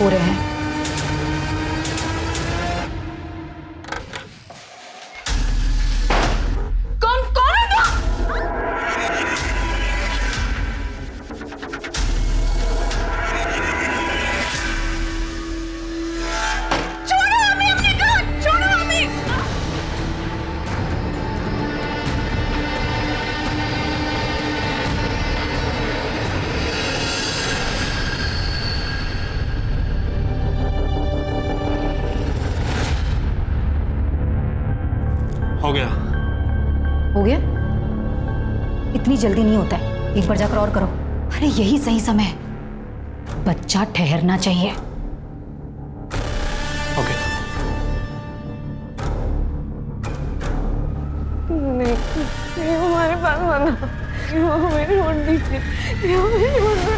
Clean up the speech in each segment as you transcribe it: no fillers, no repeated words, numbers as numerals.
हो रहे हैं। हो गया। हो गया? इतनी जल्दी नहीं होता है, एक बार जाकर और करो। अरे यही सही समय है, बच्चा ठहरना चाहिए। ओके। नहीं हमारे पास बना, हमें छोड़ दीजिए, हमें छोड़ दो।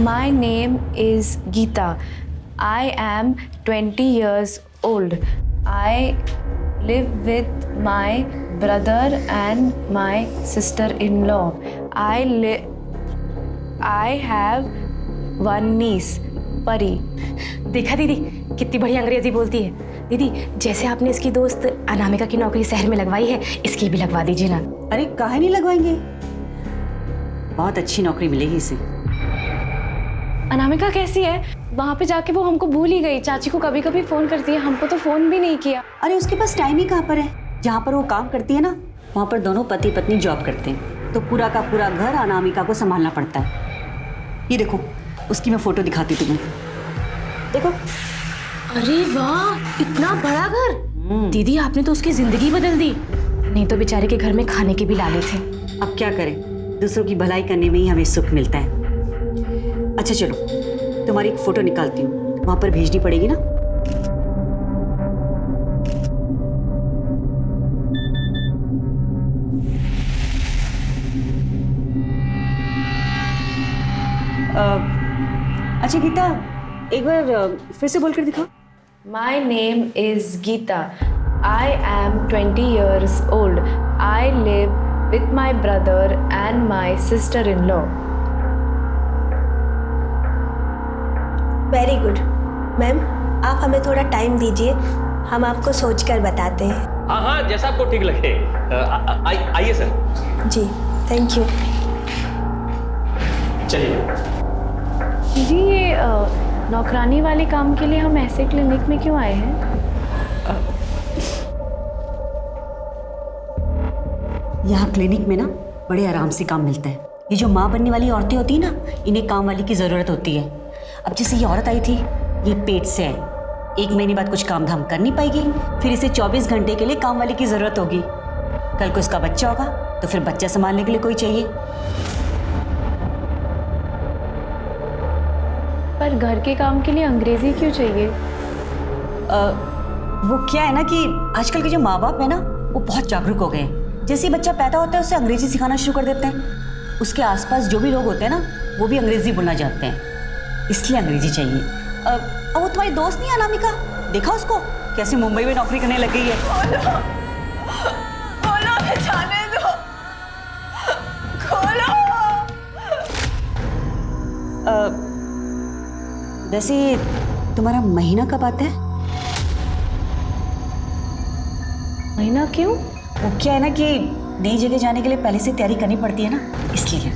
My name is Geeta. I am 20 years old. I live with my brother and my sister-in-law. I have one niece, Pari. देखा दीदी कितनी बढ़िया अंग्रेजी बोलती है। दीदी जैसे आपने इसकी दोस्त अनामिका की नौकरी शहर में लगवाई है, इसकी भी लगवा दीजिए ना। अरे काहे नहीं लगवाएंगे, बहुत अच्छी नौकरी मिलेगी इसे। अनामिका कैसी है? वहाँ पे जाके वो हमको भूल ही गई। चाची को कभी कभी फोन करती है, हमको तो फोन भी नहीं किया। अरे उसके पास टाइम ही कहाँ पर है। जहाँ पर वो काम करती है ना, वहाँ पर दोनों पति पत्नी जॉब करते हैं, तो पूरा का पूरा घर अनामिका को संभालना पड़ता है। ये देखो, उसकी मैं फोटो दिखाती तुम्हें, देखो। अरे वाह, इतना बड़ा घर। दीदी आपने तो उसकी जिंदगी बदल दी। नहीं तो बेचारे के घर में खाने के भी लाले थे। अब क्या करें, दूसरों की भलाई करने में ही हमें सुख मिलता है। अच्छा चलो, तुम्हारी एक फोटो निकालती हूँ, वहां पर भेजनी पड़ेगी ना। अच्छा गीता, एक बार फिर से बोलकर दिखाओ। My name is Geeta. I am 20 years old. I live with my brother and my sister-in-law. Very good. Ma'am आप हमें थोड़ा टाइम दीजिए, हम आपको सोचकर बताते हैं। हाँ हाँ, जैसा आपको ठीक लगे। आइए सर। Ji thank you. चलिए जी ये नौकरानी वाले काम के लिए हम ऐसे क्लिनिक में क्यों आए हैं? यहाँ क्लिनिक में ना बड़े आराम से काम मिलता है। ये जो माँ बनने वाली औरतें होती है ना, इन्हें काम वाली की ज़रूरत होती है। अब जैसे ये औरत आई थी, ये पेट से है, 1 महीने बाद कुछ काम धाम कर नहीं पाएगी, फिर इसे 24 घंटे के लिए काम वाली की ज़रूरत होगी। कल को इसका बच्चा होगा तो फिर बच्चा संभालने के लिए कोई चाहिए। पर घर के काम के लिए अंग्रेजी क्यों चाहिए? वो क्या है ना कि आजकल के जो माँ बाप है ना, वो बहुत जागरूक हो गए हैं। जैसे ही बच्चा पैदा होता है उसे अंग्रेजी सिखाना शुरू कर देते हैं। उसके आसपास जो भी लोग होते हैं ना, वो भी अंग्रेजी बोलना चाहते हैं, इसलिए अंग्रेजी चाहिए। अब वो तुम्हारी दोस्त नहीं है अनामिका, देखा उसको कैसे मुंबई में नौकरी करने लग गई है। खोलो जाने दो, खोलो। वैसे तुम्हारा महीना कब आता है? महीना क्यों? वो क्या है ना कि नई जगह जाने के लिए पहले से तैयारी करनी पड़ती है ना, इसलिए।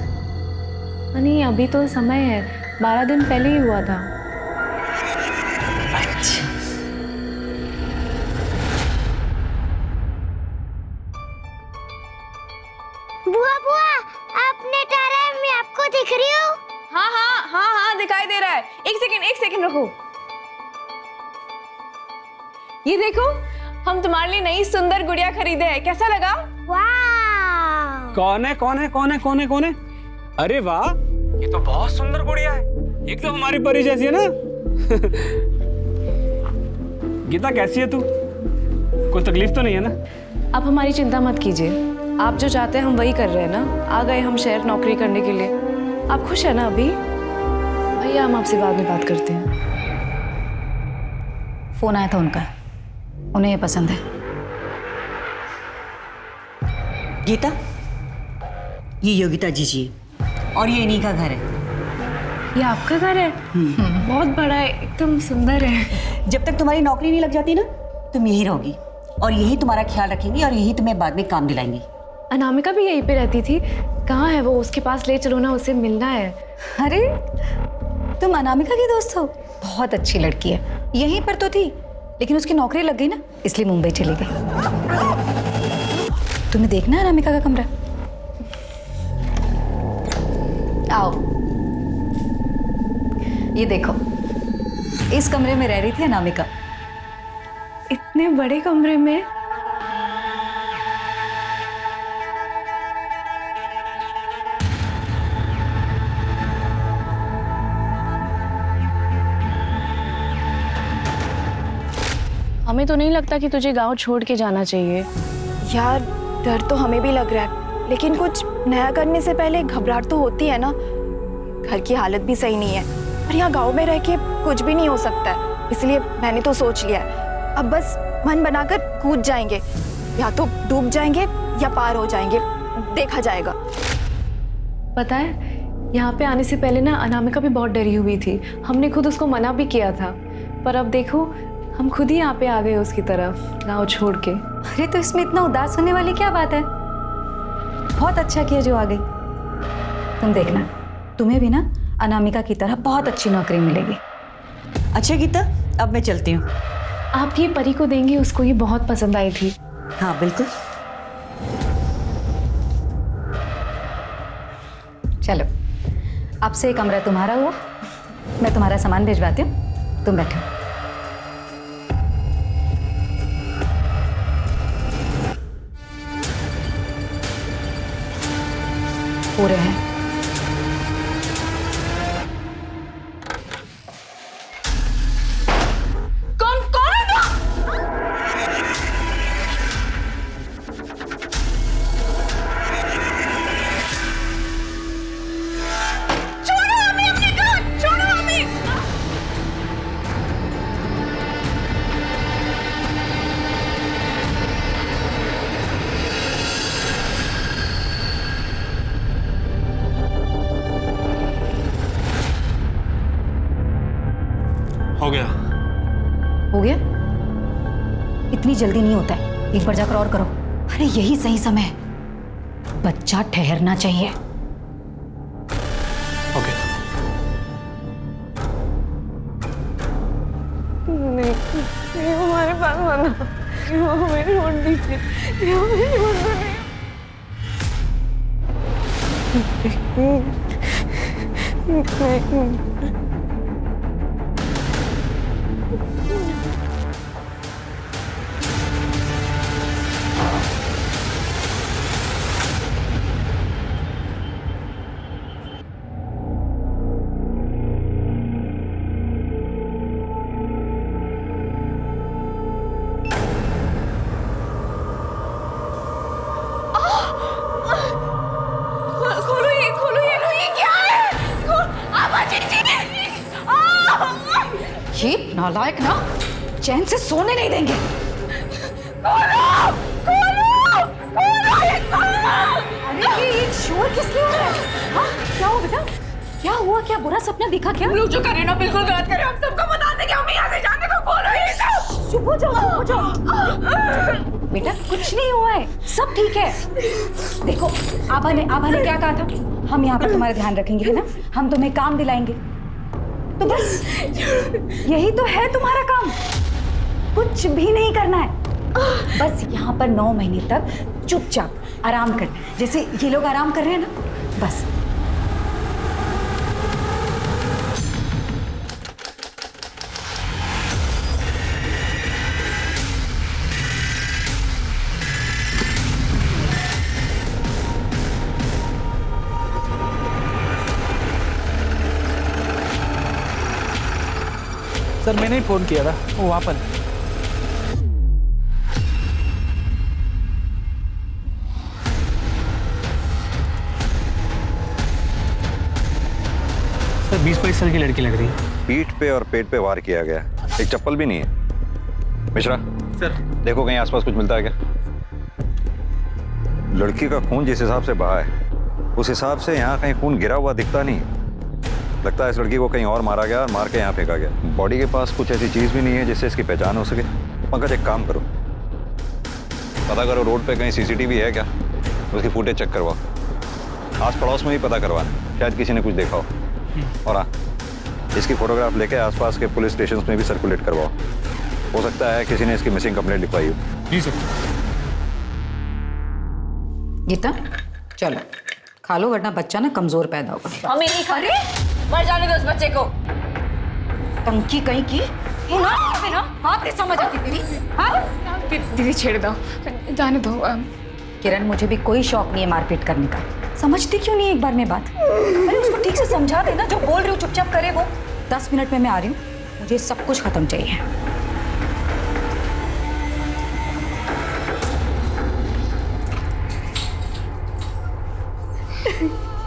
नहीं अभी तो समय है, 12 दिन पहले ही हुआ था। अच्छा बुआ बुआ, आपने तारा मैं आपको दिख रही हूँ? हाँ हाँ हाँ हाँ दिखाई दे रहा है। एक सेकंड रुको। ये देखो, हम तुम्हारे लिए नई सुंदर गुड़िया खरीदे हैं, कैसा लगा? वाह! कौन है? अरे वाह, ये तो बहुत सुंदर गुड़िया है, एकदम हमारी परी जैसी है ना। गीता कैसी है तू? कोई तकलीफ तो नहीं है ना? आप हमारी चिंता मत कीजिए, आप जो चाहते हैं हम वही कर रहे हैं ना। आ गए हम शहर नौकरी करने के लिए। आप खुश हैं ना अभी? भैया हम आपसे बाद में बात करते हैं। फोन आया था उनका, उन्हें ये पसंद है। गीता, ये योगिता जी है और ये इन्हीं का घर है। ये आपका घर है? बहुत बड़ा है, एकदम सुंदर है। जब तक तुम्हारी नौकरी नहीं लग जाती ना, तुम यहीं रहोगी और यही तुम्हारा ख्याल रखेंगी और यही तुम्हें बाद में काम दिलाएंगी। अनामिका भी यहीं पे रहती थी। कहाँ है वो? उसके पास ले चलो ना, उसे मिलना है। अरे तुम अनामिका की दोस्त हो? बहुत अच्छी लड़की है, यहीं पर तो थी लेकिन उसकी नौकरी लग गई ना, इसलिए मुंबई चली गई। तुम्हें देखना है अनामिका का कमरा? आओ, ये देखो, इस कमरे में रह रही थी अनामिका। इतने बड़े कमरे में? हमें तो नहीं लगता कि तुझे गांव छोड़ के जाना चाहिए। यार डर तो हमें भी लग रहा है, लेकिन कुछ नया करने से पहले घबराहट तो होती है ना। घर की हालत भी सही नहीं है और यहाँ गांव में रह के कुछ भी नहीं हो सकता है, इसलिए मैंने तो सोच लिया है अब बस मन बनाकर कूद जाएंगे, या तो डूब जाएंगे या पार हो जाएंगे, देखा जाएगा। पता है, यहाँ पे आने से पहले ना अनामिका भी बहुत डरी हुई थी। हमने खुद उसको मना भी किया था, पर अब देखो हम खुद ही यहाँ पे आ गए उसकी तरफ, गाँव छोड़ के। अरे तो इसमें इतना उदास होने वाली क्या बात है? बहुत अच्छा किया जो आ गई। तुम देखना, तुम्हें भी ना अनामिका की तरह बहुत अच्छी नौकरी मिलेगी। अच्छा गीता, अब मैं चलती हूँ। आप ये परी को देंगे, उसको ये बहुत पसंद आई थी। हाँ बिल्कुल। चलो, अब से कमरा तुम्हारा हुआ, मैं तुम्हारा सामान भिजवाती हूँ, तुम बैठो। पूरे हैं। कौन है वो? छोड़ो हमें, अपने घर छोड़ो हमें। हो गया। हो गया? इतनी जल्दी नहीं होता है, एक बार जाकर और करो। अरे यही सही समय है, बच्चा ठहरना चाहिए। ओके। नहीं, हमारे पास मत, हमें छोड़ दीजिए, हमें छोड़ दो। नहीं। ये नालायक ना चैन से सोने नहीं देंगे। अरे ये शोर किस लिए हो रहा है? हाँ, क्या हुआ बेटा? क्या हुआ? क्या बुरा सपना दिखा क्या? लोग जो करे ना बिल्कुल गलत करे, हम सबको बता देंगे, हम यहाँ से जाने को बोलो ही तो। चुप हो जाओ, चुप हो जाओ। बेटा कुछ नहीं हुआ है, सब ठीक है। देखो आभा ने क्या कहा था, हम यहाँ पर तुम्हारा ध्यान रखेंगे, है ना? हम तुम्हें काम दिलाएंगे, तो बस यही तो है तुम्हारा काम, कुछ भी नहीं करना है। बस यहाँ पर 9 महीने तक चुपचाप आराम करना है, जैसे ये लोग आराम कर रहे हैं ना, बस। सर मैंने ही फोन किया था, वो वहाँ पर। सर 20-22 साल की लड़की लग रही है। पीठ पे और पेट पे वार किया गया, एक चप्पल भी नहीं है। मिश्रा सर देखो कहीं आसपास कुछ मिलता है क्या? लड़की का खून जिस हिसाब से बहा है उस हिसाब से यहाँ कहीं खून गिरा हुआ दिखता नहीं। लगता है इस लड़की को कहीं और मारा गया और मार के यहाँ फेंका गया। बॉडी के पास कुछ ऐसी चीज भी नहीं है जिससे इसकी पहचान हो सके। पंकज एक काम करो, पता करो रोड पे कहीं सीसीटीवी है क्या, उसकी फुटेज चेक करवाओ। आस पड़ोस में भी पता करवाना, शायद किसी ने कुछ देखा हो। और हाँ, इसकी फोटोग्राफ लेके आसपास के पुलिस स्टेशन में भी सर्कुलेट करवाओ। हो सकता है किसी ने इसकी मिसिंग कंप्लेंट लिखवाई हो। जी सर। गीता चलो खा लो, वरना बच्चा ना कमजोर पैदा होगा। हमें नहीं खा रहे, मर जाने दो उस बच्चे को। टंकी कहीं की तू ना अबे ना बात नहीं समझ आती तेरी। हाँ दीदी छेड़ दो, जाने दो। किरण, मुझे भी कोई शौक नहीं है मारपीट करने का। समझती क्यों नहीं एक बार में बात? अरे उसको ठीक से समझा देना, जो बोल रही हूँ चुपचाप करे वो। 10 मिनट में मैं आ रही हूँ, मुझे सब कुछ खत्म चाहिए।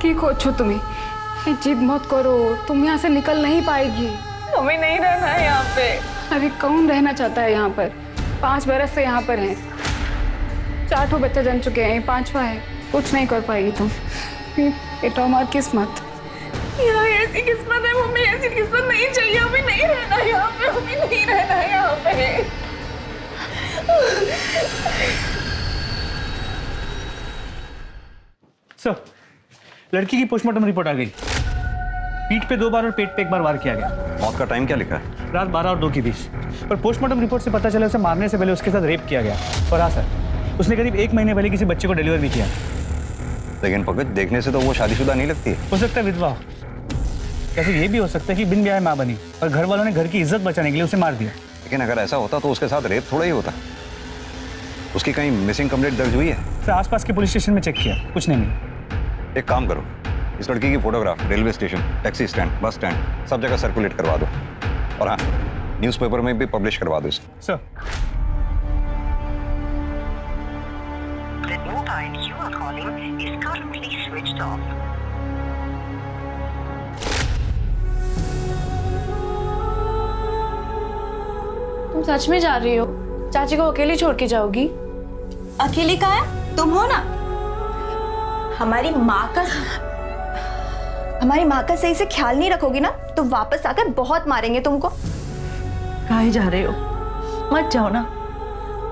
की कोचो तुम्हें, जिद मत करो, तुम यहाँ से निकल नहीं पाएगी। हमें नहीं रहना है यहाँ पे। अरे कौन रहना चाहता है यहाँ पर? 5 बरस से यहाँ पर हैं, 4 ठो बच्चे जन चुके हैं, 5वां है। कुछ नहीं कर पाएगी तुम। बेटा हमारी किस्मत, यार ऐसी किस्मत है मम्मी, ऐसी किस्मत नहीं चाहिए। हमें नहीं रहना है यहाँ पे, हमें नहीं रहना है यहाँ पे। सर लड़की की पोस्टमार्टम रिपोर्ट आ गई। पीठ पे 2 बार और पेट पे 1 बार वार किया गया। मौत का टाइम क्या लिखा है? रात 12 और 2 के बीच। पर पोस्टमार्टम रिपोर्ट से पता चला उसे मारने से पहले उसके साथ रेप किया गया। और हाँ सर, उसने करीब 1 महीने पहले किसी बच्चे को डिलीवर भी किया। लेकिन पंकज देखने से तो वो शादीशुदा नहीं लगती है। हो सकता है विधवा, कैसे ये भी हो सकता है कि बिन ब्याह माँ बनी और घर वालों ने घर की इज्जत बचाने के लिए उसे मार दिया। लेकिन अगर ऐसा होता तो उसके साथ रेप थोड़ा ही होता। उसकी कहीं मिसिंग कंप्लेंट दर्ज हुई है? सर आसपास के पुलिस स्टेशन में चेक किया, कुछ नहीं मिला। एक काम करो, इस लड़की की photograph railway station, taxi stand, bus stand सब जगह सर्कुलेट करवा दो। और हाँ, न्यूज़पेपर में भी पब्लिश करवा दो इसे। सर तुम सच में जा रही हो? चाची को अकेली छोड़ के जाओगी? अकेले कहाँ है? तुम हो ना। हमारी माँ का सही से ख्याल नहीं रखोगी ना तो वापस आकर बहुत मारेंगे तुमको। कहाँ जा रहे हो? मत जाओ ना,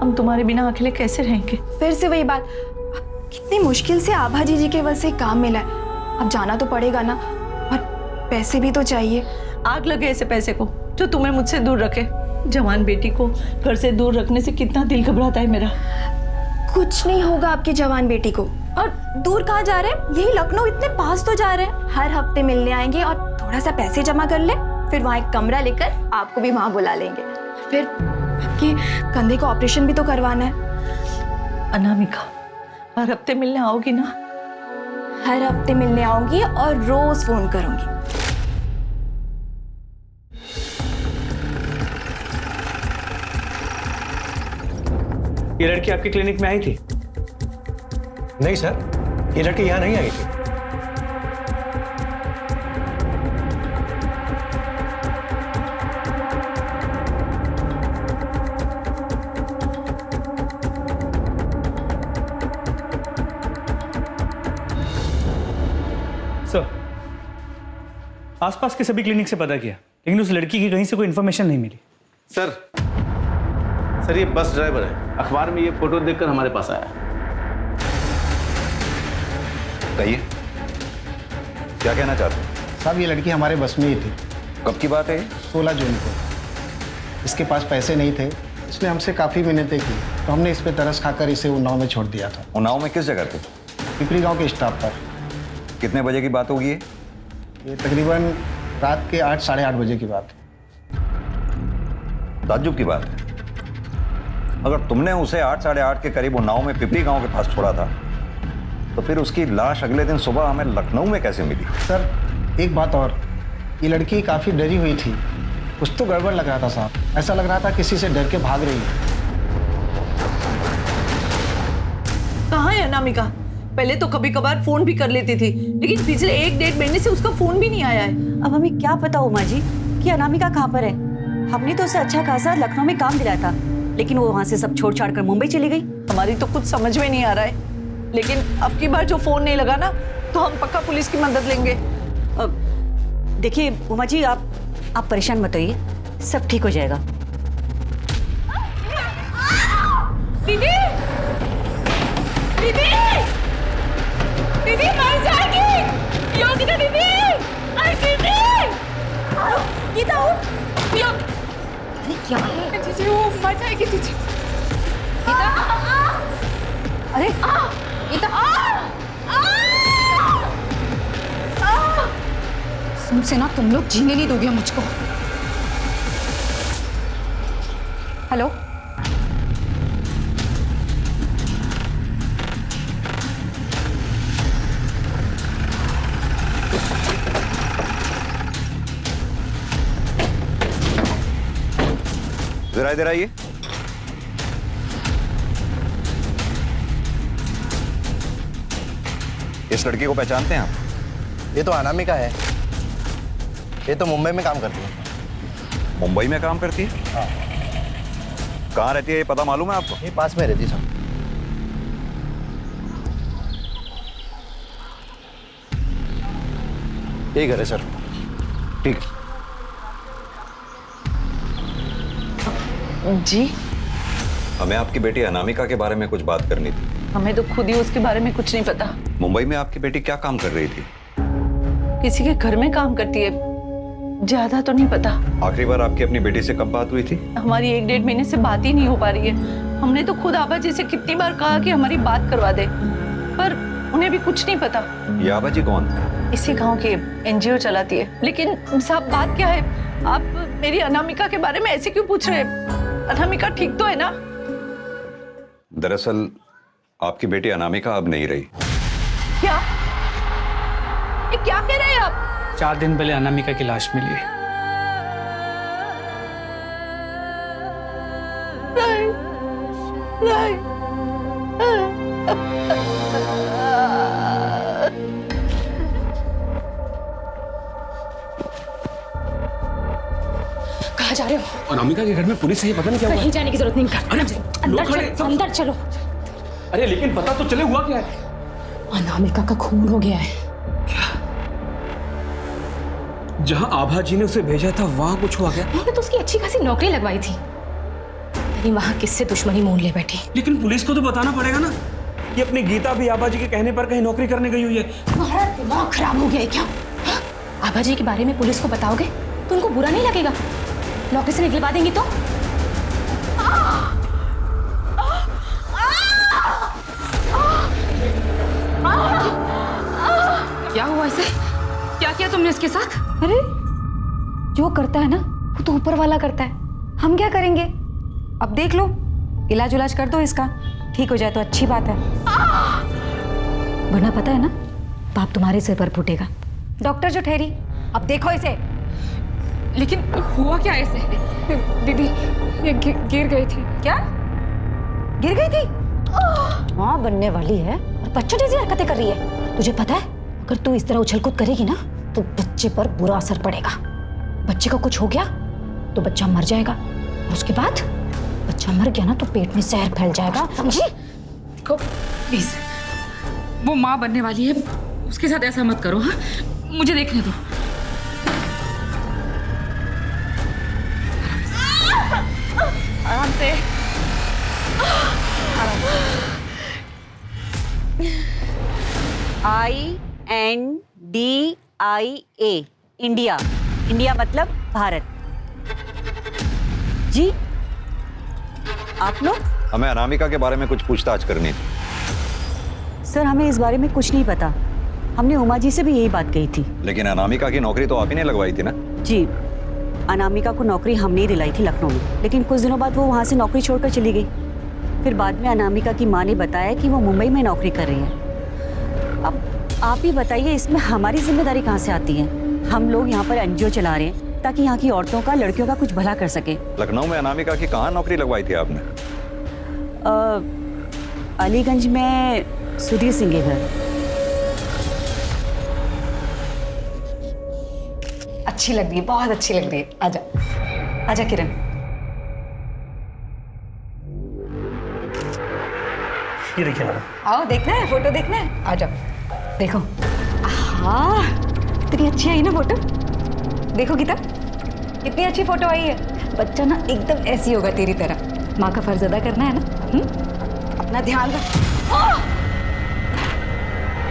हम तुम्हारे बिना अकेले कैसे रहेंगे? फिर से वही बात, कितनी मुश्किल से आभा जी के वजह से काम मिला है। अब जाना तो पड़ेगा ना, और पैसे भी तो चाहिए। आग लगे ऐसे पैसे को जो तुम्हें मुझसे दूर रखे। जवान बेटी को घर से दूर रखने से कितना दिल घबराता है मेरा। कुछ नहीं होगा आपकी जवान बेटी को। और दूर कहाँ जा रहे हैं? यही लखनऊ, इतने पास तो जा रहे हैं। हर हफ्ते मिलने आएंगे और थोड़ा सा पैसे जमा कर ले, फिर वहाँ एक कमरा लेकर आपको भी वहाँ बुला लेंगे। फिर आपके कंधे का ऑपरेशन भी तो करवाना है। अनामिका, हर हफ्ते मिलने आओगी ना? हर हफ्ते मिलने आऊंगी और रोज फोन करूंगी। ये लड़की आपके क्लिनिक में आई थी? नहीं सर, ये लड़की यहाँ नहीं आई थी। सर आसपास के सभी क्लिनिक से पता किया, लेकिन उस लड़की की कहीं से कोई इन्फॉर्मेशन नहीं मिली। सर ये बस ड्राइवर है, अखबार में ये फोटो देखकर हमारे पास आया। बताइए क्या कहना चाहते हैं? साहब ये लड़की हमारे बस में ही थी। कब की बात है? 16 जून को। इसके पास पैसे नहीं थे, इसने हमसे काफ़ी मिन्नतें की, तो हमने इस पे तरस खाकर इसे उन्नाव में छोड़ दिया था। उन्नाव में किस जगह पे? पिपरी गांव के स्टॉप पर। कितने बजे की बात होगी ये तकरीबन रात के 8 साढ़े 8 बजे की बात। ताज्जुब की बात है, अगर तुमने उसे 8 साढ़े 8 के करीब उन्नाव में पिपरी गांव के पास छोड़ा था तो फिर उसकी लाश अगले दिन सुबह हमें लखनऊ में कैसे मिली? सर एक बात और, ये लड़की काफ़ी डरी हुई थी, कुछ तो गड़बड़ लग रहा था साहब। ऐसा लग रहा था किसी से डर के भाग रही है। कहाँ है अनामिका? पहले तो कभी कभार फोन भी कर लेती थी, लेकिन पिछले 1-1.5 महीने से उसका फोन भी नहीं आया है। अब हमें क्या पता उमा जी कि अनामिका कहाँ पर है। हमने तो उसे अच्छा खासा लखनऊ में काम दिलाया था, लेकिन वो वहाँ से सब छोड़ छाड़ कर मुंबई चली गई। हमारी तो कुछ समझ में नहीं आ रहा है, लेकिन अब की बार जो फोन नहीं लगा ना तो हम पक्का पुलिस की मदद लेंगे। देखिए उमा जी, आप परेशान मत होइए, सब ठीक हो जाएगा। दीदी दीदी दीदी मर जाएगी योगिता दीदी। अरे दीदी गीता उठ। अरे क्या है जीजी, वो मर जाएगी जीजी। गीता अरे गीता तुमसे ना तुम लोग जीने नहीं दोगे मुझको। हेलो जरा इधर आइए। इस लड़की को पहचानते हैं आप? ये तो अनामिका है। ये तो मुंबई में काम करती है। मुंबई में काम करती है? हाँ। कहाँ रहती है ये पता मालूम है आपको? ये पास में रहती सर। यही घर है सर। ठीक है। जी हमें आपकी बेटी अनामिका के बारे में कुछ बात करनी थी। हमें तो खुद ही उसके बारे में कुछ नहीं पता। मुंबई में आपकी बेटी क्या काम कर रही थी? किसी के घर में काम करती है, ज्यादा तो नहीं पता। आखिरी बार आपकी अपनी बेटी से कब बात हुई थी? हमारी 1-1.5 महीने से बात ही नहीं हो पा रही है। हमने तो खुद आबा जी से कितनी बार कहा कि हमारी बात करवा दे, पर उन्हें भी कुछ नहीं पता। ये आबा जी कौन? इसी गांव के NGO चलाती है। लेकिन साहब बात क्या है, आप मेरी अनामिका के बारे में ऐसे क्यों पूछ रहे हैं? अनामिका ठीक तो है ना? दरअसल आपकी बेटी अनामिका अब नहीं रही। क्या? ये क्या कह रहे हैं आप? 4 दिन पहले अनामिका की लाश मिली है। कहाँ जा रहे हो? अनामिका के घर में पुलिस है, पता नहीं क्या हुआ। कहीं जाने की जरूरत नहीं। अरे अंदर चलो, अंदर चलो। अरे लेकिन पता तो चले हुआ क्या है? अनामिका का खून हो गया है। जहां आभा जी ने उसे भेजा था वहां कुछ हुआ क्या? उन्होंने तो उसकी अच्छी खासी नौकरी लगवाई थी, लेकिन वहां किससे दुश्मनी मोल ले बैठी। लेकिन पुलिस को तो बताना पड़ेगा ना कि अपनी गीता भी आभा जी के कहने पर कहीं नौकरी करने गई हुई है। तुम्हारा दिमाग खराब हो गया है क्या? आभा जी के बारे में पुलिस को बताओगे तो उनको बुरा नहीं लगेगा? नौकरी से निकलवा देंगी तो? क्या हुआ इसे? क्या किया तुमने इसके साथ? अरे जो करता है ना वो तो ऊपर वाला करता है, हम क्या करेंगे? अब देख लो, इलाज उलाज कर दो इसका, ठीक हो जाए तो अच्छी बात है, वरना पता है ना पाप तुम्हारे सिर पर फूटेगा। डॉक्टर जो ठहरी, अब देखो इसे। लेकिन हुआ क्या ऐसे? दीदी ये गिर गई थी। क्या गिर गई थी? माँ बनने वाली है और बच्चों जैसी हरकतें कर रही है। तुझे पता है अगर तू इस तरह उछल कूद करेगी ना तो बच्चे पर बुरा असर पड़ेगा। बच्चे को कुछ हो गया तो बच्चा मर जाएगा, और उसके बाद बच्चा मर गया ना तो पेट में जहर फैल जाएगा, समझी? देखो प्लीज, वो माँ बनने वाली है, उसके साथ ऐसा मत करो। हाँ मुझे देखने दो। आराम से। INDIA India. इंडिया मतलब भारत। जी आप लोग? हमें अनामिका के बारे में कुछ पूछताछ करनी थी। सर हमें इस बारे में कुछ नहीं पता, हमने उमा जी से भी यही बात कही थी। लेकिन अनामिका की नौकरी तो आप ही ने लगवाई थी ना? जी, अनामिका को नौकरी हमने ही दिलाई थी लखनऊ में, लेकिन कुछ दिनों बाद वो वहाँ से नौकरी छोड़कर चली गई। फिर बाद में अनामिका की माँ ने बताया कि वो मुंबई में नौकरी कर रही है। अब आप ही बताइए इसमें हमारी जिम्मेदारी कहाँ से आती है? हम लोग यहाँ पर NGO चला रहे हैं ताकि यहाँ की औरतों का, लड़कियों का कुछ भला कर सके। लखनऊ में अनामिका की कहाँ नौकरी लगवाई थी आपने? अलीगंज में सुधीर सिंह के घर। अच्छी लग रही है, बहुत अच्छी लग रही है। आजा आजा किरण। ये देखिए मैडम। आओ, देखना है फोटो, देखना है, आ जाओ देखो। हाँ, इतनी अच्छी आई ना फोटो। देखो गीता, कितनी अच्छी फोटो आई है। बच्चा ना एकदम ऐसी होगा तेरी तरह। माँ का फर्ज अदा करना है ना। अपना ध्यान रख।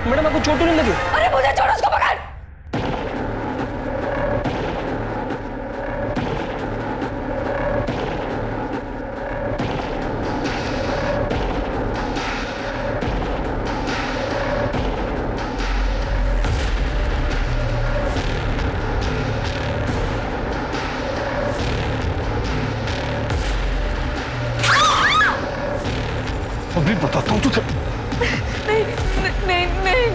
मैडम आपको चोट तो नहीं लगी? अरे मुझे छोड़, उसको पकड़। अभी बताता हूँ तुझे। नहीं नहीं नहीं।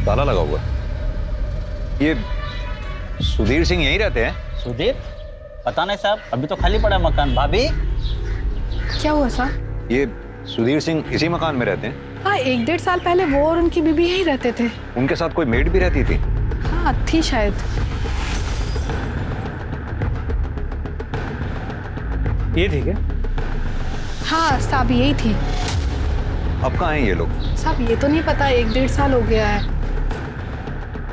ताला लगा हुआ। ये सुधीर सिंह यहीं रहते हैं? सुधीर? पता नहीं साहब, अभी तो खाली पड़ा मकान। भाभी क्या हुआ साहब? ये सुधीर सिंह इसी मकान में रहते हैं? हाँ, 1-1.5 साल पहले वो और उनकी बीबी यहीं रहते थे। उनके साथ कोई मेड भी रहती थी? हाँ थी शायद। ये थी क्या? हाँ साहब यही थी। अब कहाँ हैं ये लोग? साहब ये तो नहीं पता, 1-1.5 साल हो गया है।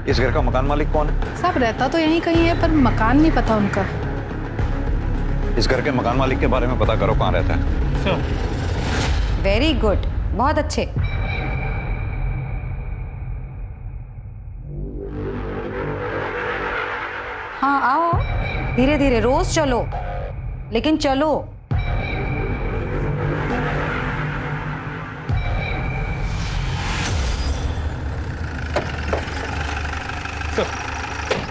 इस घर का मकान मालिक कौन है? साहब रहता तो यहीं कहीं है, पर मकान नहीं पता उनका। इस घर के मकान मालिक के बारे में पता करो, कहाँ रहता है। वेरी गुड, बहुत अच्छे। हाँ आओ, धीरे धीरे, रोज चलो, लेकिन चलो।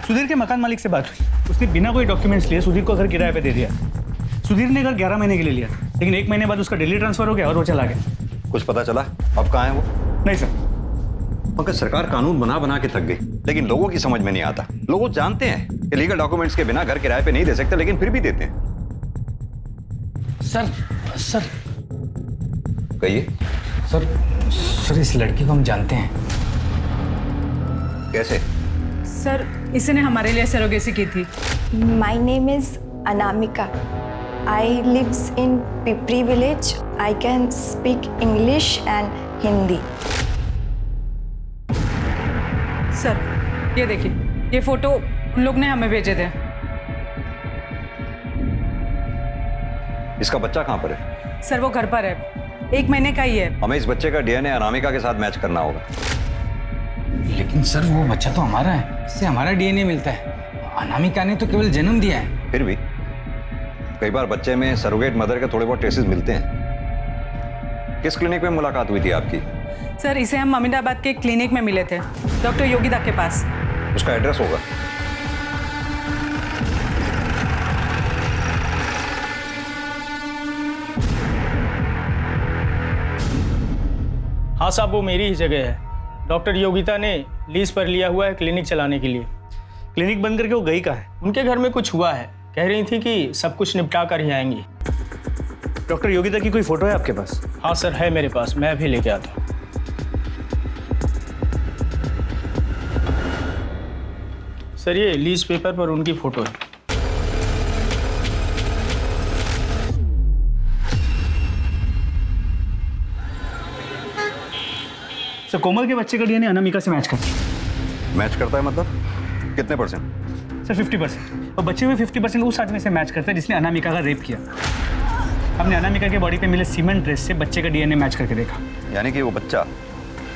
सुधीर के मकान मालिक से बात हुई। उसने बिना कोई डॉक्यूमेंट्स लिए सुधीर को घर किराए पे दे दिया। सुधीर ने घर 11 महीने के लिए लिया, लेकिन 1 महीने बाद उसका दिल्ली ट्रांसफर हो गया और वो चला गया। कुछ पता चला अब कहाँ है वो? नहीं सर। मगर सरकार कानून बना बना के थक गई, लेकिन लोगों की समझ में नहीं आता। लोग जानते हैं कि लीगल डॉक्यूमेंट्स के बिना घर किराए पे नहीं दे सकते, लेकिन फिर भी देते हैं। सर कहिए। सर इस लड़की को हम जानते हैं। कैसे? सर इसने हमारे लिए सरोगेसी की थी। My name is Anamika. I lives in Pipri village. I can speak English and Hindi. Sir ये देखिए, ये फोटो उन लोग ने हमें भेजे थे। इसका बच्चा कहाँ पर है? सर वो घर पर है, 1 महीने का ही है। हमें इस बच्चे का डीएनए अनामिका के साथ मैच करना होगा। लेकिन सर वो बच्चा तो हमारा है, इससे हमारा डीएनए मिलता है। अनामिका ने तो केवल जन्म दिया है। फिर भी कई बार बच्चे में सरोगेट मदर के थोड़े बहुत ट्रेसेस मिलते हैं। किस क्लिनिक में मुलाकात हुई थी आपकी? सर इसे हम अमीनाबाद के क्लिनिक में मिले थे, डॉक्टर योगिता के पास। उसका एड्रेस होगा? हाँ साहब, वो मेरी ही जगह है। डॉक्टर योगिता ने लीज पर लिया हुआ है क्लिनिक चलाने के लिए। क्लिनिक बंद करके वो गई कहाँ है? उनके घर में कुछ हुआ है, कह रही थी कि सब कुछ निपटा कर ही आएंगी। डॉक्टर योगिता की कोई फोटो है आपके पास? हाँ सर है मेरे पास, मैं भी लेके आता हूँ। सर ये लीज पेपर पर उनकी फोटो है। सर कोमल के बच्चे का डीएनए अनामिका से मैच करता है। मैच करता है मतलब कितने %? सर 50%। और बच्चे हुए 50% उस आदमी से मैच करता है जिसने अनामिका का रेप किया। हमने अनामिका के बॉडी पे मिले सीमेंट ट्रेस से बच्चे का डीएनए मैच करके देखा। यानी कि वो बच्चा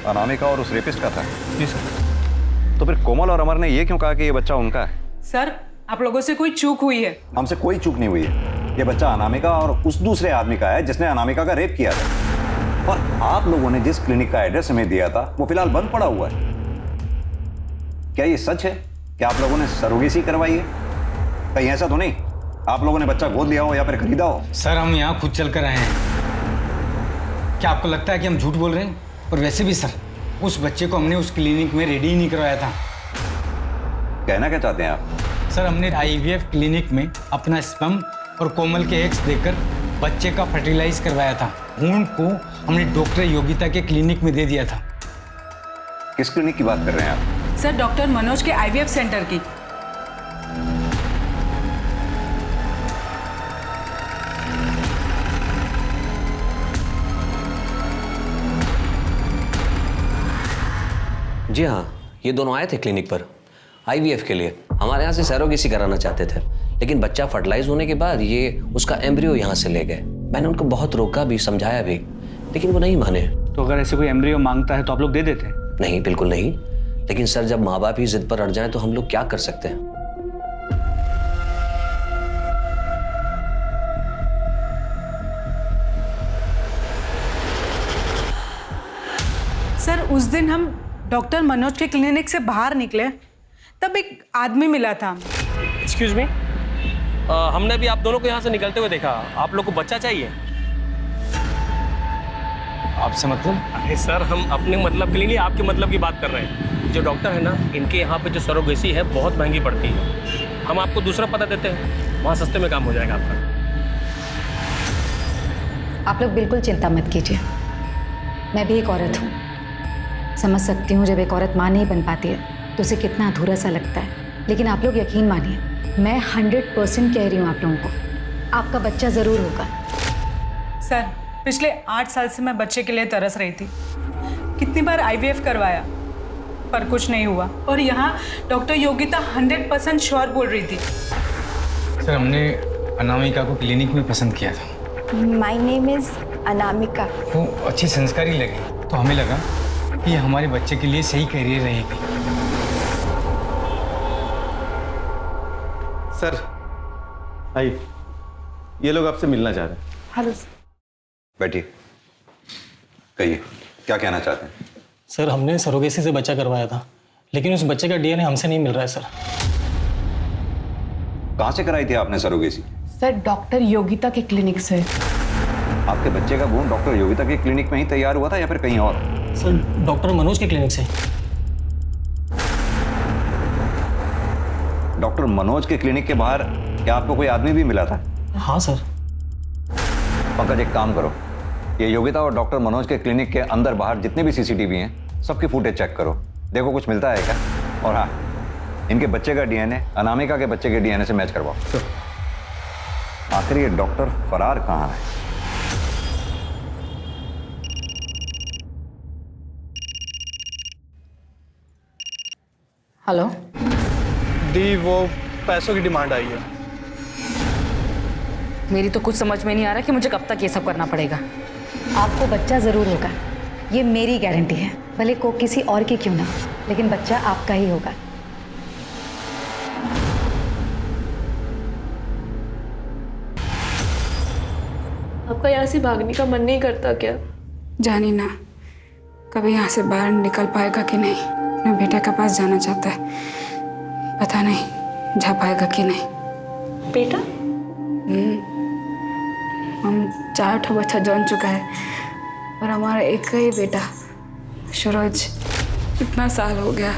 अनामिका और उस रेपिस्ट का था? जी सर। तो फिर कोमल और अमर ने ये क्यों कहा कि ये बच्चा उनका है? सर आप लोगों से कोई चूक हुई है। हमसे कोई चूक नहीं हुई है। ये बच्चा अनामिका और उस दूसरे आदमी का है जिसने अनामिका का रेप किया था। और आप लोगों ने जिस क्लिनिक का एड्रेस हमें दिया था वो फिलहाल बंद पड़ा हुआ है। क्या ये सच है कि आप लोगों ने सरोगेसी करवाई है? कहीं ऐसा तो नहीं आप लोगों ने बच्चा गोद लिया हो या फिर खरीदा हो? सर हम यहाँ खुद चल कर आए हैं। क्या आपको लगता है कि हम झूठ बोल रहे हैं? और वैसे भी सर उस बच्चे को हमने उस क्लिनिक में रेडी ही नहीं करवाया था। कहना क्या चाहते हैं आप? सर हमने IVF क्लिनिक में अपना स्पर्म और कोमल के एक्स देकर बच्चे का फर्टिलाइज करवाया था। भ्रूण को हमने डॉक्टर योगिता के क्लिनिक में दे दिया था। किस क्लिनिक की बात कर रहे हैं आप? सर डॉक्टर मनोज के आईवीएफ सेंटर की। जी हाँ, ये दोनों आए थे क्लिनिक पर आईवीएफ के लिए। हमारे यहाँ से सैरोगेसी कराना चाहते थे, लेकिन बच्चा फर्टिलाइज होने के बाद ये उसका एम्ब्रियो यहाँ से ले गए। मैंने उनको बहुत रोका भी, समझाया भी, लेकिन वो नहीं माने। तो अगर ऐसे कोई एम्ब्रियो मांगता है तो आप लोग दे देते हैं? नहीं, बिल्कुल नहीं। लेकिन सर, जब माँ बाप ही जिद पर अड़ जाएं तो हम लोग क्या कर सकते हैं? सर उस दिन हम डॉक्टर मनोज के क्लिनिक से बाहर निकले, तब एक आदमी मिला था। एक्सक्यूज मी, हमने भी आप दोनों को यहाँ से निकलते हुए देखा। आप लोग को बच्चा चाहिए? आपसे मतलब? अरे सर, हम अपने मतलब के लिए नहीं, आपके मतलब की बात कर रहे हैं। जो डॉक्टर है ना, इनके यहाँ पे जो सरोगेसी है बहुत महंगी पड़ती है। हम आपको दूसरा पता देते हैं, वहाँ सस्ते में काम हो जाएगा आपका। आप लोग बिल्कुल चिंता मत कीजिए, मैं भी एक औरत हूँ, समझ सकती हूँ जब एक औरत माँ नहीं बन पाती है तो उसे कितना अधूरा सा लगता है। लेकिन आप लोग यकीन मानिए, मैं 100% कह रही हूँ आप लोगों को, आपका बच्चा ज़रूर होगा। सर पिछले 8 साल से मैं बच्चे के लिए तरस रही थी। कितनी बार आईवीएफ करवाया पर कुछ नहीं हुआ, और यहाँ डॉक्टर योगिता 100% श्योर बोल रही थी। सर, हमने अनामिका को क्लिनिक में पसंद किया था। My name is Anamika. वो अच्छी संस्कारी लगी तो हमें लगा कि ये हमारे बच्चे के लिए सही करियर रहेगी। सर आइए, ये लोग आपसे मिलना चाह रहे हैं। हेलो। बैठिए, कहिए क्या कहना चाहते हैं? सर, हमने सरोगेसी से बच्चा करवाया था, लेकिन उस बच्चे का डीएनए हमसे नहीं मिल रहा है सर। कहाँ से कराई थी आपने सरोगेसी? सर, डॉक्टर योगिता के क्लिनिक से। आपके बच्चे का भ्रूण डॉक्टर योगिता के क्लिनिक में ही तैयार हुआ था या फिर कहीं और? सर, डॉक्टर मनोज के क्लिनिक से। डॉक्टर मनोज के क्लिनिक के बाहर क्या आपको कोई आदमी भी मिला था? हाँ सर। पंकज, एक काम करो, ये योगिता और डॉक्टर मनोज के क्लिनिक के अंदर बाहर जितने भी सीसीटीवी हैं सबकी फुटेज चेक करो, देखो कुछ मिलता है क्या। और हाँ, इनके बच्चे का डीएनए अनामिका के बच्चे के डीएनए से मैच करवाओ। आखिर ये डॉक्टर फरार कहाँ है? हेलो दी, वो पैसों की डिमांड आई है। मेरी तो कुछ समझ में नहीं आ रहा कि मुझे कब तक ये सब करना पड़ेगा। आपको बच्चा ज़रूर होगा, ये मेरी गारंटी है, भले को किसी और की क्यों ना, लेकिन बच्चा आपका ही होगा। आपका यहाँ से भागने का मन नहीं करता क्या? जानी ना, कभी यहाँ से बाहर निकल पाएगा कि नहीं। अपने बेटे के पास जाना चाहता है, पता नहीं जा पाएगा कि नहीं। बेटा? हम 4 बच्चा जान चुका है, और हमारा एक ही बेटा सूरज, इतना साल हो गया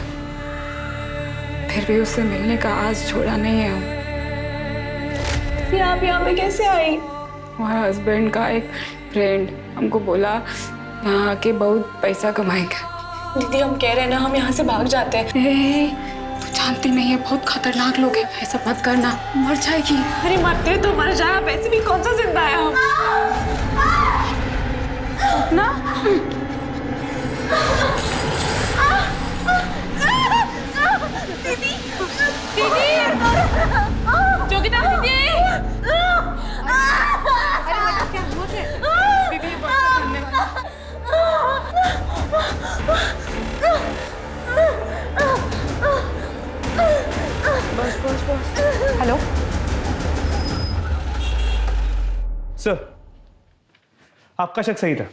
फिर भी उससे मिलने का आज छोड़ा नहीं है हम। फिर आप यहाँ पे कैसे आई? हमारा हस्बैंड का एक फ्रेंड हमको बोला यहाँ आके बहुत पैसा कमाएगा। दीदी, हम कह रहे हैं ना, हम यहाँ से भाग जाते हैं। तू जानती नहीं है, बहुत खतरनाक लोग हैं, ऐसा मत करना, मर जाएगी। अरे मरते तो मर जाए, वैसे भी कौन सा जिंदा है हम। ना दीदी, दीदी, योगिता दीदी। अरे बेटा, क्या हुआ है? दीदी, बच्चा मिलने वाला। बस बस बस। हेलो सर, आपका शक सही था।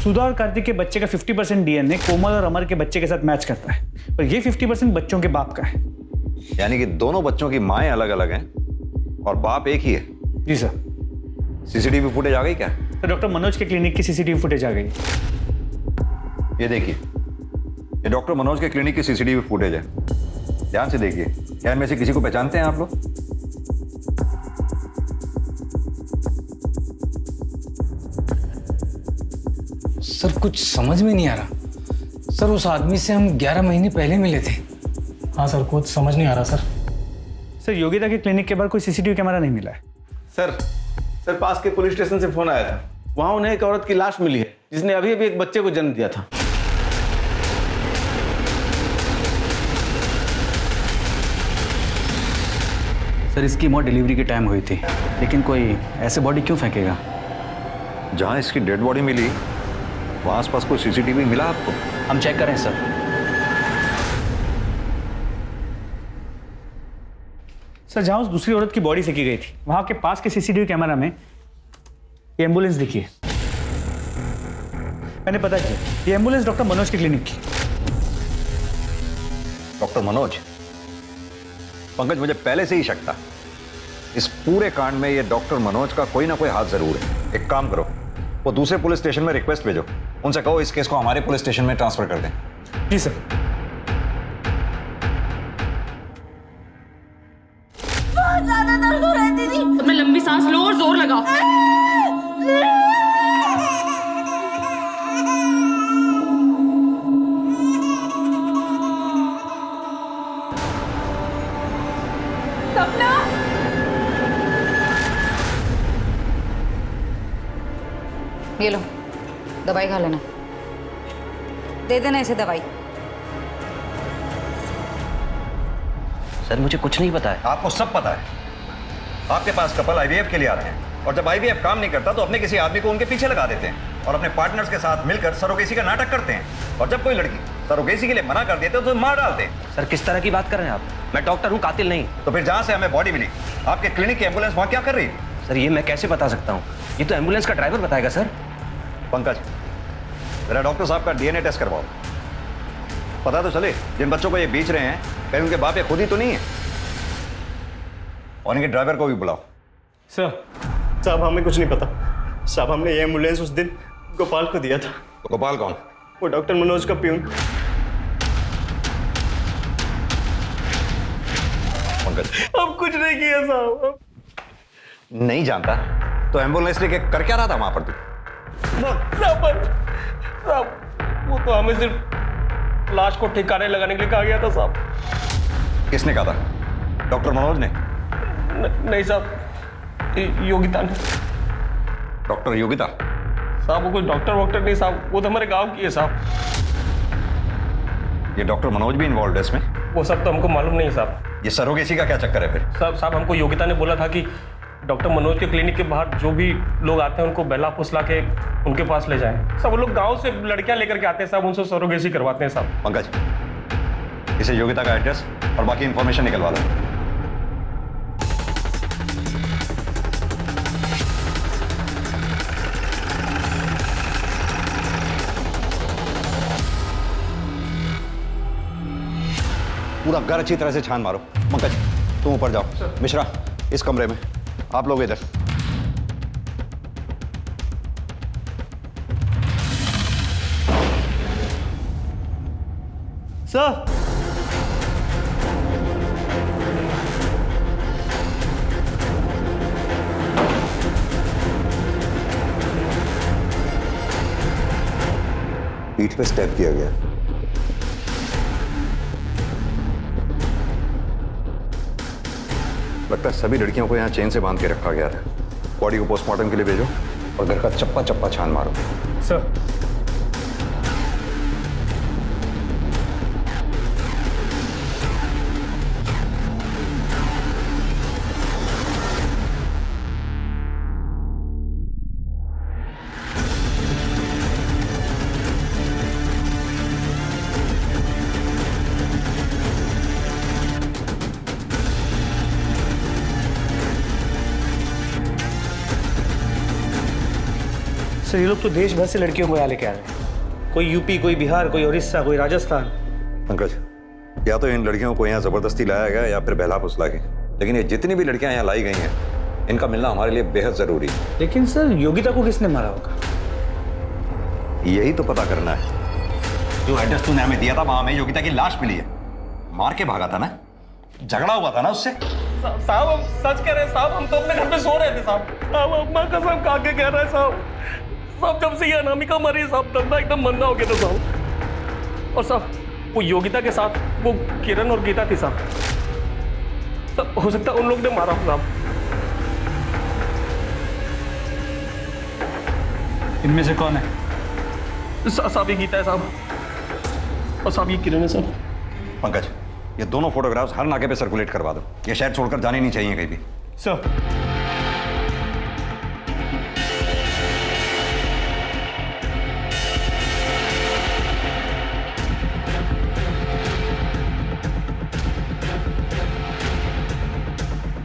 सुधा और कार्तिक के बच्चे का 50% डीएनए कोमल और अमर के बच्चे के साथ मैच करता है, और ये 50% बच्चों के बाप का है। यानी कि दोनों बच्चों की माएँ अलग अलग हैं और बाप एक ही है? जी सर। सीसीटीवी फुटेज आ गई क्या? तो डॉक्टर मनोज के क्लिनिक की सीसीटीवी फुटेज आ गई। ये देखिए, ये डॉक्टर मनोज के क्लिनिक की सीसीटीवी फुटेज है, ध्यान से देखिए। क्या इनमें से किसी को पहचानते हैं आप लोग? सर कुछ समझ में नहीं आ रहा। सर उस आदमी से हम 11 महीने पहले मिले थे। हाँ सर, कुछ समझ नहीं आ रहा सर। सर योगिता के क्लिनिक के बाहर कोई सीसीटीवी कैमरा नहीं मिला है। सर पास के पुलिस स्टेशन से फोन आया था, वहाँ उन्हें एक औरत की लाश मिली है जिसने अभी अभी एक बच्चे को जन्म दिया था। सर इसकी मौत डिलीवरी के टाइम हुई थी, लेकिन कोई ऐसे बॉडी क्यों फेंकेगा? जहाँ इसकी डेड बॉडी मिली वहाँ आसपास कोई सीसीटीवी मिला आपको? हम चेक करें सर। सर जहाँ उस दूसरी औरत की बॉडी फेंकी गई थी वहाँ के पास के सीसीटीवी कैमरा में ये एम्बुलेंस दिखी है। मैंने पता किया, ये एम्बुलेंस डॉक्टर मनोज की क्लिनिक की। डॉक्टर मनोज? पंकज, मुझे पहले से ही शक था इस पूरे कांड में ये डॉक्टर मनोज का कोई ना कोई हाथ जरूर है। एक काम करो, वो दूसरे पुलिस स्टेशन में रिक्वेस्ट भेजो, उनसे कहो इस केस को हमारे पुलिस स्टेशन में ट्रांसफर कर दें। जी सर। बहुत ज्यादा दर्द हो रहा है दीदी। तुमने लंबी सांस लो और जोर लगाओ। सपना, ये लो दवाई खा लेना, दे देना इसे दवाई। सर मुझे कुछ नहीं पता है। आपको सब पता है। आपके पास कपल आईवीएफ के लिए आते हैं और जब आईवीएफ काम नहीं करता तो अपने किसी आदमी को उनके पीछे लगा देते हैं और अपने पार्टनर्स के साथ मिलकर सरोगेसी का नाटक करते हैं। और जब कोई लड़की सरोगेसी के लिए मना कर देते तो मार डालते हैं। सर किस तरह की बात कर रहे हैं आप? मैं डॉक्टर हूँ, कातिल नहीं। तो फिर जहाँ से हमें बॉडी मिली, आपके क्लिनिक की एम्बुलेंस वहाँ क्या कर रही थी? सर ये मैं कैसे बता सकता हूँ? ये तो एम्बुलेंस का ड्राइवर बताएगा सर। पंकज, जरा डॉक्टर साहब का डीएनए टेस्ट करवाओ, पता तो चले जिन बच्चों को ये बेच रहे हैं कहीं उनके बाप ये खुद ही तो नहीं है। और इनके ड्राइवर को भी बुलाओ। साहब हमें कुछ नहीं पता। साहब हमने ये एम्बुलेंस उस दिन गोपाल को दिया था। तो गोपाल कौन? वो डॉक्टर मनोज का प्यून। पंकज, अब कुछ नहीं किया साहब। नहीं जानता तो एम्बुलेंस लेके कर क्या रहा था वहां पर तू? साहब वो तो हमें सिर्फ लाश को ठिकाने लगाने के लिए कहा गया था साहब। किसने कहा था? डॉक्टर मनोज ने? नहीं साहब, योगिता ने। डॉक्टर योगिता? साहब वो कोई डॉक्टर वॉक्टर नहीं साहब, वो तो हमारे गांव की है साहब। ये डॉक्टर मनोज भी इन्वॉल्व है इसमें? वो सब तो हमको मालूम नहीं साहब। ये सरोगेसी का क्या चक्कर है फिर? साहब हमको योगिता ने बोला था कि डॉक्टर मनोज के क्लिनिक के बाहर जो भी लोग आते हैं उनको बहला फुसला के उनके पास ले जाएं। सब वो लोग गांव से लड़कियां लेकर के आते हैं साहब, उनसे सरोगेसी करवाते हैं साहब। पंकज, इसे योगिता का एड्रेस और बाकी इंफॉर्मेशन निकलवा दो। पूरा घर अच्छी तरह से छान मारो। पंकज तुम ऊपर जाओ, मिश्रा इस कमरे में, आप लोग इधर। सर पीठ पे स्टेप किया गया। लगता है सभी लड़कियों को यहाँ चेन से बांध के रखा गया था। बॉडी को पोस्टमार्टम के लिए भेजो और घर का चप्पा चप्पा छान मारो। सर सर ये लोग तो देश भर से लड़कियों को यहाँ लेके आ रहे हैं। कोई यूपी, कोई बिहार, कोई उड़ीसा, कोई राजस्थान। पंकज, या तो इन लड़कियों को यहाँ जबरदस्ती लाया गया या फिर बहला फुसला के, लेकिन ये जितनी भी लड़कियां यहाँ लाई गई हैं इनका मिलना हमारे लिए बेहद जरूरी है। लेकिन सर योगिता को किसने मारा होगा? यही तो पता करना है। जो एड्रेस तूने हमें दिया था वहां हमें योगिता की लाश मिली है। मार के भागा था ना, झगड़ा हुआ था ना उससे। साहब हम सच कह रहे हैं साहब, हम तो अपने घर पे सो रहे थे साहब। साहब माँ कसम खा के कह रहे हैं साहब। साहब जब से ये अनामिका मरी साहब धंधा एकदम मंदा हो गया था साहब। और साहब वो योगिता के साथ वो किरण और गीता थी साहब। साहब हो सकता है उन लोग ने मारा हो साहब। इनमें से कौन है? साहब ये गीता है साहब और साहब ये किरण है साहब। पंकज, ये दोनों फोटोग्राफ्स हर नाके पे सर्कुलेट करवा दो। ये शहर छोड़कर जाने नहीं चाहिए कहीं भी। सर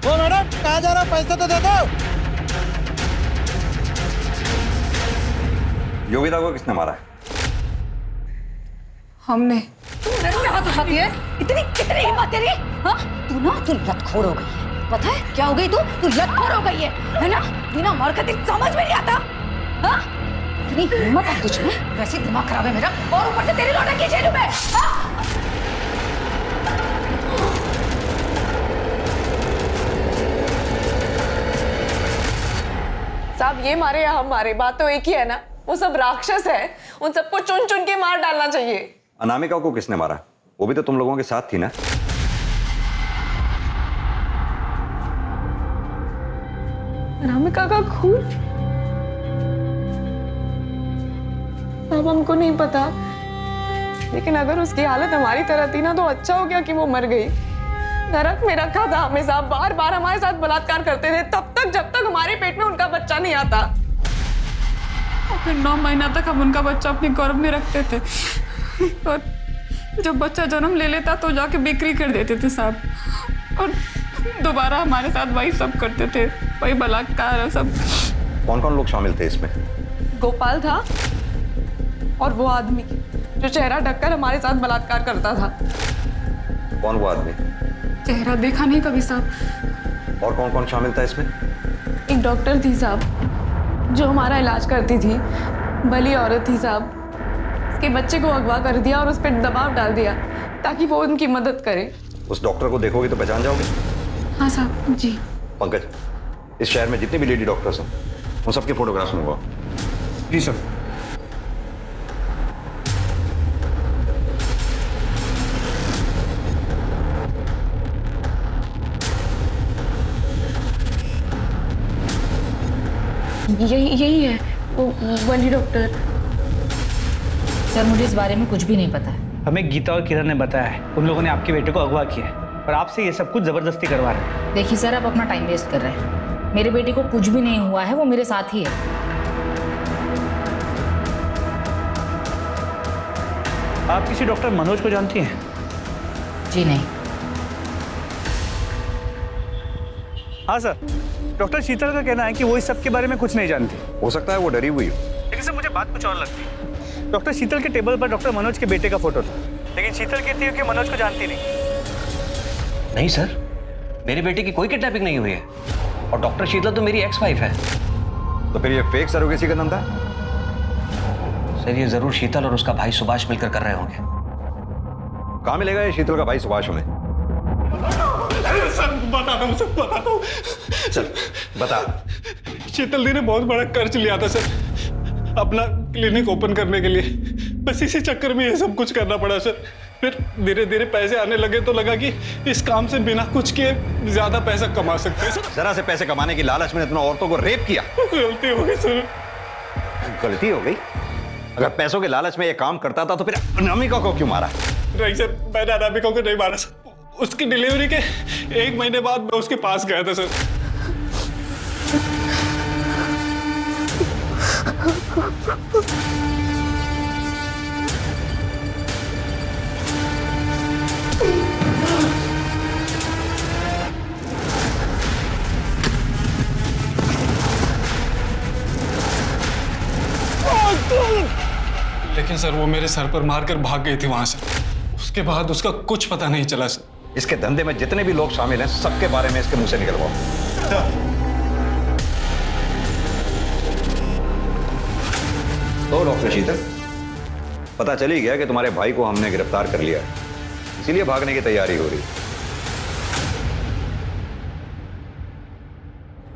वो मैडम कहाँ जा रहा, पैसा तो दे दो। योगिता को किसने मारा है? हमने। तू मेरे पे हाथ उठाती है? कितनी हिम्मत तेरी? हाँ? तू लतखोर हो गई है। पता है क्या हो गई तू लतखोर हो गई है ना? बिना मार का समझ में नहीं आता। हाँ? इतनी हिम्मत है तुझ में? वैसे दिमाग खराब है मेरा, और ऊपर से तेरी लौटा की जेल में। हाँ? साहब ये मारे या हम मारे, बात तो एक ही है ना। वो सब राक्षस है, उन सबको चुन चुन के मार डालना चाहिए। अनामिका को किसने मारा? वो भी तो तुम लोगों के साथ थी ना? अनामिका का खून? साहब हमको नहीं पता, लेकिन अगर उसकी हालत हमारी तरह थी ना तो अच्छा हो गया कि वो मर गई। नरक में रखा था हमें साहब, बार बार हमारे साथ बलात्कार करते थे तब तक जब तक हमारे पेट में उनका बच्चा नहीं आता। और फिर 9 महीना तक हम उनका बच्चा अपने गर्भ में रखते थे और जब बच्चा जन्म ले लेता तो जाके बिक्री कर देते थे साहब। और दोबारा हमारे साथ वही सब करते थे, वही बलात्कार सब। कौन कौन लोग शामिल थे इसमें? गोपाल था और वो आदमी जो चेहरा ढककर हमारे साथ बलात्कार करता था। कौन वो आदमी? चेहरा देखा नहीं कभी साहब। और कौन कौन शामिल था इसमें? एक डॉक्टर थी साहब जो हमारा इलाज करती थी, भली औरत थी साहब। उसके बच्चे को अगवा कर दिया और उस पर दबाव डाल दिया ताकि वो उनकी मदद करे। उस डॉक्टर को देखोगे तो पहचान जाओगे? हाँ साहब जी। पंकज, इस शहर में जितने भी लेडी डॉक्टर्स हैं उन सबके फोटोग्राफ्स मंगवाओ। जी सर। यही है वो वाली डॉक्टर। सर मुझे इस बारे में कुछ भी नहीं पता है। हमें गीता और किरण ने बताया है उन लोगों ने आपके बेटे को अगवा किया है और आपसे ये सब कुछ जबरदस्ती करवा रहे हैं। देखिए सर, आप अपना टाइम वेस्ट कर रहे हैं। मेरे बेटे को कुछ भी नहीं हुआ है, वो मेरे साथ ही है। आप किसी डॉक्टर मनोज को जानती हैं? जी नहीं। हाँ सर, डॉक्टर शीतल का कहना है कि वो इस सब के बारे में कुछ नहीं जानती। हो सकता है वो डरी हुई हो। लेकिन सर मुझे बात कुछ और लगती है। डॉक्टर शीतल के टेबल पर डॉक्टर मनोज के बेटे का फोटो था, लेकिन शीतल कहती है कि मनोज को जानती नहीं। नहीं सर, मेरे बेटे की कोई किडनैपिंग नहीं हुई है और डॉक्टर शीतल तो मेरी एक्स वाइफ है। तो फिर ये फेक सरोगेसी का धंधा? सर ये जरूर शीतल और उसका भाई सुभाष मिलकर कर रहे होंगे। कहाँ मिलेगा ये शीतल का भाई सुभाष हमें? सर बताता हूँ, सर बताता हूँ। चल बता। शीतल दी ने बहुत बड़ा कर्ज लिया था सर अपना क्लिनिक ओपन करने के लिए। बस इसी चक्कर में ये सब कुछ करना पड़ा सर। फिर धीरे धीरे पैसे आने लगे तो लगा कि इस काम से बिना कुछ किए ज्यादा पैसा कमा सकते हैं सर। जरा से पैसे कमाने की लालच में तुमने औरतों को रेप किया। गलती हो गई सर। गलती हो गई? अगर पैसों के लालच में ये काम करता था तो फिर अनामिका को क्यों मारा? नहीं सर, मैंने अनामिका को नहीं मारा सर। उसकी डिलीवरी के 1 महीने बाद मैं उसके पास गया था सर। लेकिन सर वो मेरे सर पर मारकर भाग गई थी वहां से। उसके बाद उसका कुछ पता नहीं चला सर। इसके धंधे में जितने भी लोग शामिल हैं सबके बारे में इसके मुंह से निकलवाओ। तो डॉक्टर शीतल, पता चल ही गया कि तुम्हारे भाई को हमने गिरफ्तार कर लिया है, इसीलिए भागने की तैयारी हो रही है।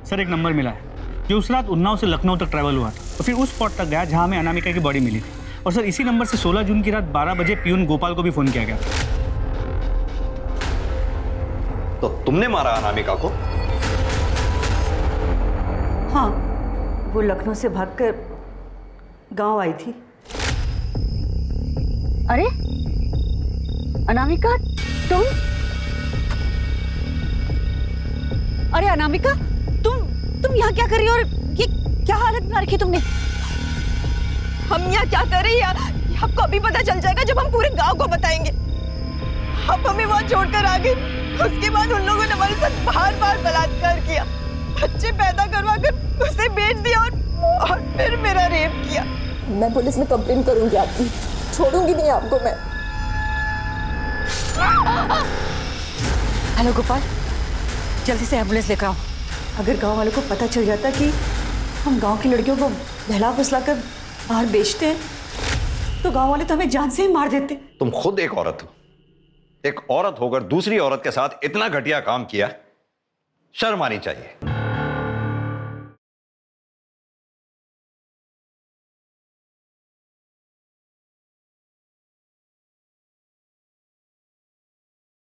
सर एक नंबर मिला है जो उस रात उन्नाव से लखनऊ तक ट्रैवल हुआ था। और फिर उस स्पॉट तक गया जहां हमें अनामिका की बॉडी मिली थी। और सर इसी नंबर से 16 जून की रात 12 बजे पियून गोपाल को भी फोन किया गया। तो तुमने मारा अनामिका को? हाँ, वो लखनऊ से भागकर गांव आई थी। अरे अनामिका, तुम? अरे अनामिका, तुम यहाँ क्या कर रही हो और ये क्या हालत बना रखी तुमने? हम यहाँ क्या कर रहे हैं आपको अभी पता चल जाएगा जब हम पूरे गांव को बताएंगे। आप हमें वहाँ छोड़कर आ गए, उसके बाद उन लोगों ने हमारे साथ बार बार बलात्कार किया, बच्चे पैदा करवा कर उसे बेच दिया और फिर मेरा रेप किया। मैं पुलिस में कंप्लेन करूंगी आपकी, छोड़ूंगी नहीं आपको मैं। हेलो गोपाल, जल्दी से एम्बुलेंस लेकर आओ। अगर गांव वालों को पता चल जाता कि हम गांव की लड़कियों को बहला फुसला कर बाहर बेचते हैं तो गांव वाले तो हमें जान से ही मार देते। तुम खुद एक औरत हो, एक औरत होकर दूसरी औरत के साथ इतना घटिया काम किया, शर्म आनी चाहिए।